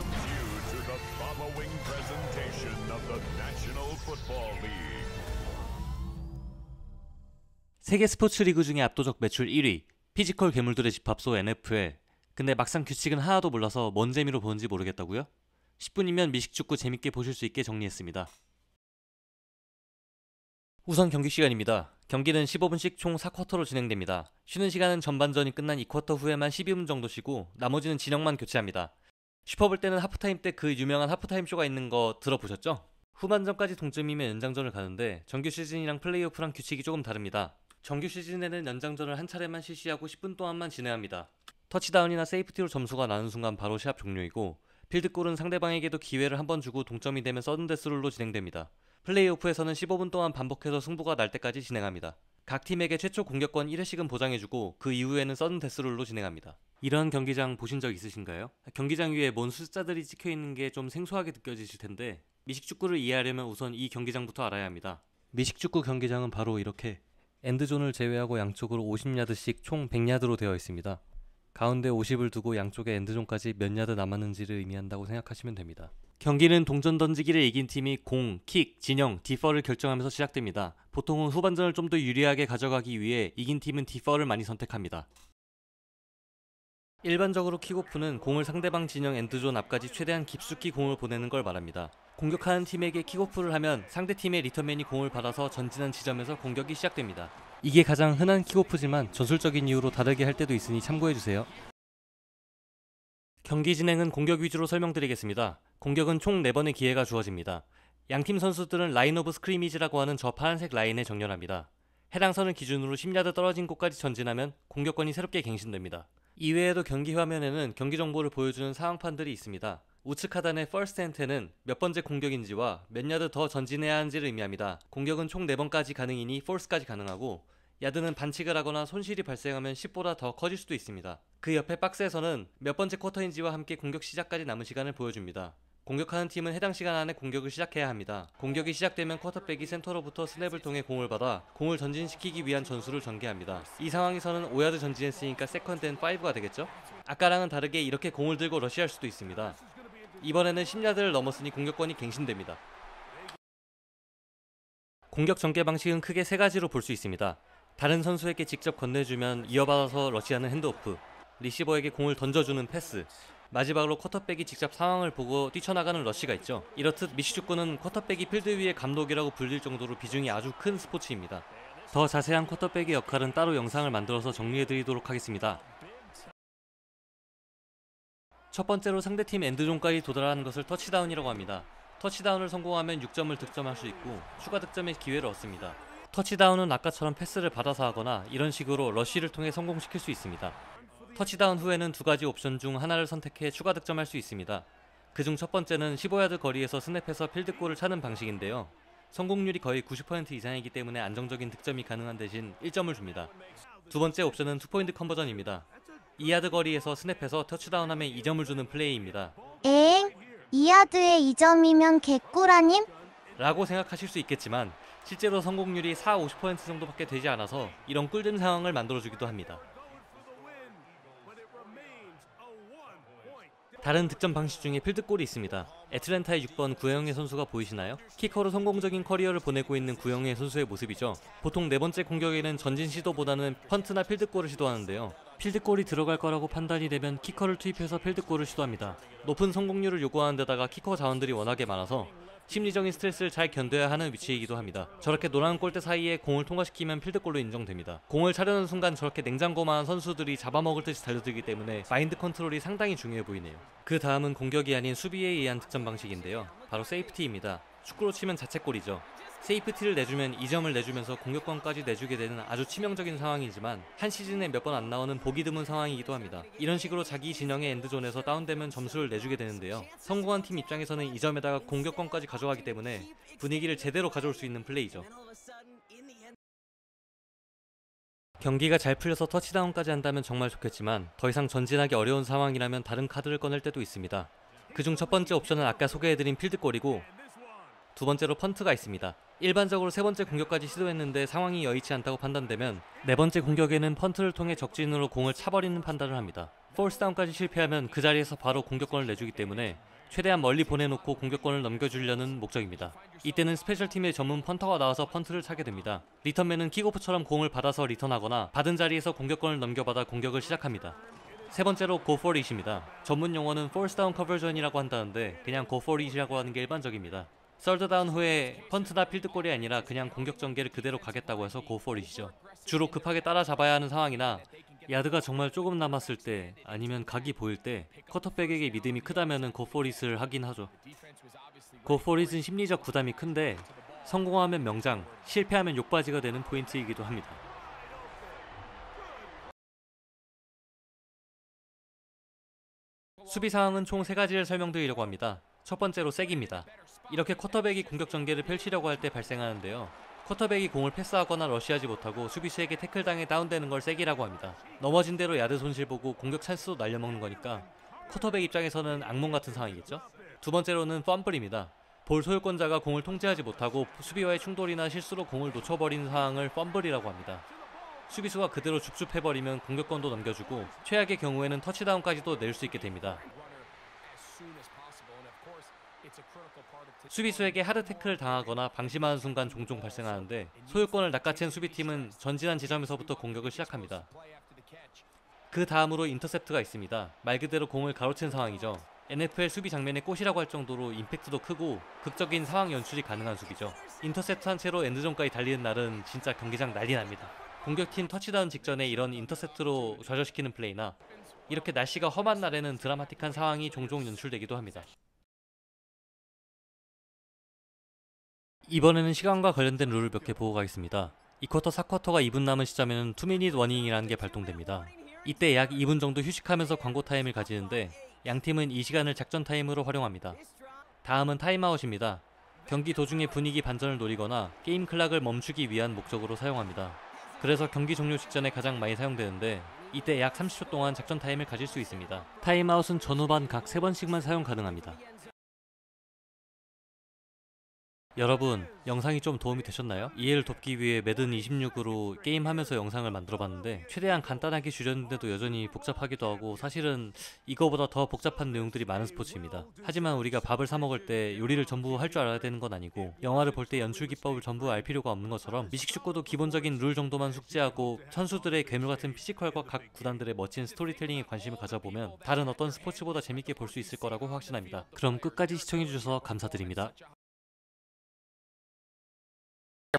welcomes you to the following presentation of the National Football League. 세계 스포츠 리그 중에 압도적 매출 1위, 피지컬 괴물들의 집합소 NFL. 근데 막상 규칙은 하나도 몰라서 뭔 재미로 보는지 모르겠다고요? 10분이면 미식축구 재밌게 보실 수 있게 정리했습니다. 우선 경기 시간입니다. 경기는 15분씩 총 4쿼터로 진행됩니다. 쉬는 시간은 전반전이 끝난 2쿼터 후에만 12분 정도 쉬고 나머지는 진영만 교체합니다. 슈퍼볼 때는 하프타임 때 그 유명한 하프타임 쇼가 있는 거 들어보셨죠? 후반전까지 동점이면 연장전을 가는데 정규 시즌이랑 플레이오프랑 규칙이 조금 다릅니다. 정규 시즌에는 연장전을 한 차례만 실시하고 10분 동안만 진행합니다. 터치다운이나 세이프티로 점수가 나는 순간 바로 시합 종료이고 필드골은 상대방에게도 기회를 한 번 주고 동점이 되면 서든데스룰로 진행됩니다. 플레이오프에서는 15분 동안 반복해서 승부가 날 때까지 진행합니다. 각 팀에게 최초 공격권 1회씩은 보장해주고 그 이후에는 서든데스룰로 진행합니다. 이런 경기장 보신 적 있으신가요? 경기장 위에 뭔 숫자들이 찍혀있는 게 좀 생소하게 느껴지실 텐데 미식축구를 이해하려면 우선 이 경기장부터 알아야 합니다. 미식축구 경기장은 바로 이렇게 엔드존을 제외하고 양쪽으로 50야드씩 총 100야드로 되어 있습니다. 가운데 50을 두고 양쪽의 엔드존까지 몇 야드 남았는지를 의미한다고 생각하시면 됩니다. 경기는 동전 던지기를 이긴 팀이 공, 킥, 진영, 디퍼를 결정하면서 시작됩니다. 보통은 후반전을 좀 더 유리하게 가져가기 위해 이긴 팀은 디퍼를 많이 선택합니다. 일반적으로 킥오프는 공을 상대방 진영 엔드존 앞까지 최대한 깊숙이 공을 보내는 걸 말합니다. 공격하는 팀에게 킥오프를 하면 상대팀의 리턴맨이 공을 받아서 전진한 지점에서 공격이 시작됩니다. 이게 가장 흔한 킥오프지만 전술적인 이유로 다르게 할 때도 있으니 참고해주세요. 경기 진행은 공격 위주로 설명드리겠습니다. 공격은 총 4번의 기회가 주어집니다. 양팀 선수들은 라인 오브 스크리미지라고 하는 저 파란색 라인에 정렬합니다. 해당 선을 기준으로 10야드 떨어진 곳까지 전진하면 공격권이 새롭게 갱신됩니다. 이외에도 경기 화면에는 경기 정보를 보여주는 상황판들이 있습니다. 우측 하단의 First and 10은 몇 번째 공격인지와 몇 야드 더 전진해야 하는지를 의미합니다. 공격은 총 4번까지 가능이니 Force까지 가능하고 야드는 반칙을 하거나 손실이 발생하면 10보다 더 커질 수도 있습니다. 그 옆에 박스에서는 몇 번째 쿼터인지와 함께 공격 시작까지 남은 시간을 보여줍니다. 공격하는 팀은 해당 시간 안에 공격을 시작해야 합니다. 공격이 시작되면 쿼터백이 센터로부터 스냅을 통해 공을 받아 공을 전진시키기 위한 전술을 전개합니다. 이 상황에서는 5야드 전진했으니까 세컨드 앤 5가 되겠죠? 아까랑은 다르게 이렇게 공을 들고 러시할 수도 있습니다. 이번에는 10야드를 넘었으니 공격권이 갱신됩니다. 공격 전개 방식은 크게 3가지로 볼 수 있습니다. 다른 선수에게 직접 건네주면 이어받아서 러시하는 핸드오프, 리시버에게 공을 던져주는 패스, 마지막으로 쿼터백이 직접 상황을 보고 뛰쳐나가는 러시가 있죠. 이렇듯 미식축구는 쿼터백이 필드 위의 감독이라고 불릴 정도로 비중이 아주 큰 스포츠입니다. 더 자세한 쿼터백의 역할은 따로 영상을 만들어서 정리해드리도록 하겠습니다. 첫 번째로 상대팀 엔드존까지 도달하는 것을 터치다운이라고 합니다. 터치다운을 성공하면 6점을 득점할 수 있고 추가 득점의 기회를 얻습니다. 터치다운은 아까처럼 패스를 받아서 하거나 이런 식으로 러쉬를 통해 성공시킬 수 있습니다. 터치다운 후에는 2가지 옵션 중 하나를 선택해 추가 득점할 수 있습니다. 그중 첫 번째는 15야드 거리에서 스냅해서 필드골을 차는 방식인데요. 성공률이 거의 90% 이상이기 때문에 안정적인 득점이 가능한 대신 1점을 줍니다. 두 번째 옵션은 2포인트 컨버전입니다. 2야드 거리에서 스냅해서 터치다운하면 2점을 주는 플레이입니다. 2야드에 2점이면 개꿀 아님? 라고 생각하실 수 있겠지만 실제로 성공률이 40-50% 정도밖에 되지 않아서 이런 꿀잼 상황을 만들어주기도 합니다. 다른 득점 방식 중에 필드골이 있습니다. 애틀랜타의 6번 구영애 선수가 보이시나요? 키커로 성공적인 커리어를 보내고 있는 구영애 선수의 모습이죠. 보통 4번째 공격에는 전진 시도보다는 펀트나 필드골을 시도하는데요. 필드골이 들어갈 거라고 판단이 되면 키커를 투입해서 필드골을 시도합니다. 높은 성공률을 요구하는 데다가 키커 자원들이 워낙에 많아서 심리적인 스트레스를 잘 견뎌야 하는 위치이기도 합니다. 저렇게 노란 골대 사이에 공을 통과시키면 필드골로 인정됩니다. 공을 차려는 순간 저렇게 냉장고만한 선수들이 잡아먹을 듯이 달려들기 때문에 마인드 컨트롤이 상당히 중요해 보이네요. 그 다음은 공격이 아닌 수비에 의한 득점 방식인데요. 바로 세이프티입니다. 축구로 치면 자책골이죠. 세이프티를 내주면 2점을 내주면서 공격권까지 내주게 되는 아주 치명적인 상황이지만 한 시즌에 몇 번 안 나오는 보기 드문 상황이기도 합니다. 이런 식으로 자기 진영의 엔드존에서 다운되면 점수를 내주게 되는데요. 성공한 팀 입장에서는 2점에다가 공격권까지 가져가기 때문에 분위기를 제대로 가져올 수 있는 플레이죠. 경기가 잘 풀려서 터치다운까지 한다면 정말 좋겠지만 더 이상 전진하기 어려운 상황이라면 다른 카드를 꺼낼 때도 있습니다. 그중 첫 번째 옵션은 아까 소개해드린 필드골이고 두 번째로 펀트가 있습니다. 일반적으로 세 번째 공격까지 시도했는데 상황이 여의치 않다고 판단되면 네 번째 공격에는 펀트를 통해 적진으로 공을 차버리는 판단을 합니다. 폴스다운까지 실패하면 그 자리에서 바로 공격권을 내주기 때문에 최대한 멀리 보내놓고 공격권을 넘겨주려는 목적입니다. 이때는 스페셜팀의 전문 펀터가 나와서 펀트를 차게 됩니다. 리턴맨은 킥오프처럼 공을 받아서 리턴하거나 받은 자리에서 공격권을 넘겨받아 공격을 시작합니다. 세 번째로 go for it입니다. 전문 용어는 force down conversion이라고 한다는데 그냥 go for it이라고 하는 게 일반적입니다. 썰드 다운 후에 펀트나 필드골이 아니라 그냥 공격 전개를 그대로 가겠다고 해서 go for it이죠. 주로 급하게 따라잡아야 하는 상황이나 야드가 정말 조금 남았을 때 아니면 각이 보일 때 쿼터백에게 믿음이 크다면은 go for it을 하긴 하죠. go for it은 심리적 부담이 큰데 성공하면 명장, 실패하면 욕바지가 되는 포인트이기도 합니다. 수비 상황은 총 3가지를 설명드리려고 합니다. 첫 번째로 세기입니다. 이렇게 쿼터백이 공격 전개를 펼치려고 할 때 발생하는데요. 쿼터백이 공을 패스하거나 러시하지 못하고 수비수에게 태클당해 다운되는 걸 세기라고 합니다. 넘어진 대로 야드 손실 보고 공격 찬스도 날려먹는 거니까 쿼터백 입장에서는 악몽 같은 상황이겠죠. 두 번째로는 펌블입니다. 볼 소유권자가 공을 통제하지 못하고 수비와의 충돌이나 실수로 공을 놓쳐버리는 상황을 펌블이라고 합니다. 수비수가 그대로 줍줍해버리면 공격권도 넘겨주고 최악의 경우에는 터치다운까지도 낼 수 있게 됩니다. 수비수에게 하드 태클을 당하거나 방심하는 순간 종종 발생하는데 소유권을 낚아챈 수비팀은 전진한 지점에서부터 공격을 시작합니다. 그 다음으로 인터셉트가 있습니다. 말 그대로 공을 가로챈 상황이죠. NFL 수비 장면의 꽃이라고 할 정도로 임팩트도 크고 극적인 상황 연출이 가능한 수비죠. 인터셉트한 채로 엔드존까지 달리는 날은 진짜 경기장 난리 납니다. 공격팀 터치다운 직전에 이런 인터셉트로 좌절시키는 플레이나 이렇게 날씨가 험한 날에는 드라마틱한 상황이 종종 연출되기도 합니다. 이번에는 시간과 관련된 룰을 몇 개 보고 가겠습니다. 2쿼터 4쿼터가 2분 남은 시점에는 2미닛 워닝이라는 게 발동됩니다. 이때 약 2분 정도 휴식하면서 광고 타임을 가지는데 양팀은 이 시간을 작전 타임으로 활용합니다. 다음은 타임아웃입니다. 경기 도중에 분위기 반전을 노리거나 게임 클락을 멈추기 위한 목적으로 사용합니다. 그래서 경기 종료 직전에 가장 많이 사용되는데 이때 약 30초 동안 작전 타임을 가질 수 있습니다. 타임아웃은 전후반 각 3번씩만 사용 가능합니다. 여러분, 영상이 좀 도움이 되셨나요? 이해를 돕기 위해 매든 26으로 게임하면서 영상을 만들어봤는데 최대한 간단하게 줄였는데도 여전히 복잡하기도 하고 사실은 이거보다 더 복잡한 내용들이 많은 스포츠입니다. 하지만 우리가 밥을 사 먹을 때 요리를 전부 할 줄 알아야 되는 건 아니고 영화를 볼 때 연출 기법을 전부 알 필요가 없는 것처럼 미식축구도 기본적인 룰 정도만 숙지하고 선수들의 괴물같은 피지컬과 각 구단들의 멋진 스토리텔링에 관심을 가져보면 다른 어떤 스포츠보다 재밌게 볼 수 있을 거라고 확신합니다. 그럼 끝까지 시청해주셔서 감사드립니다.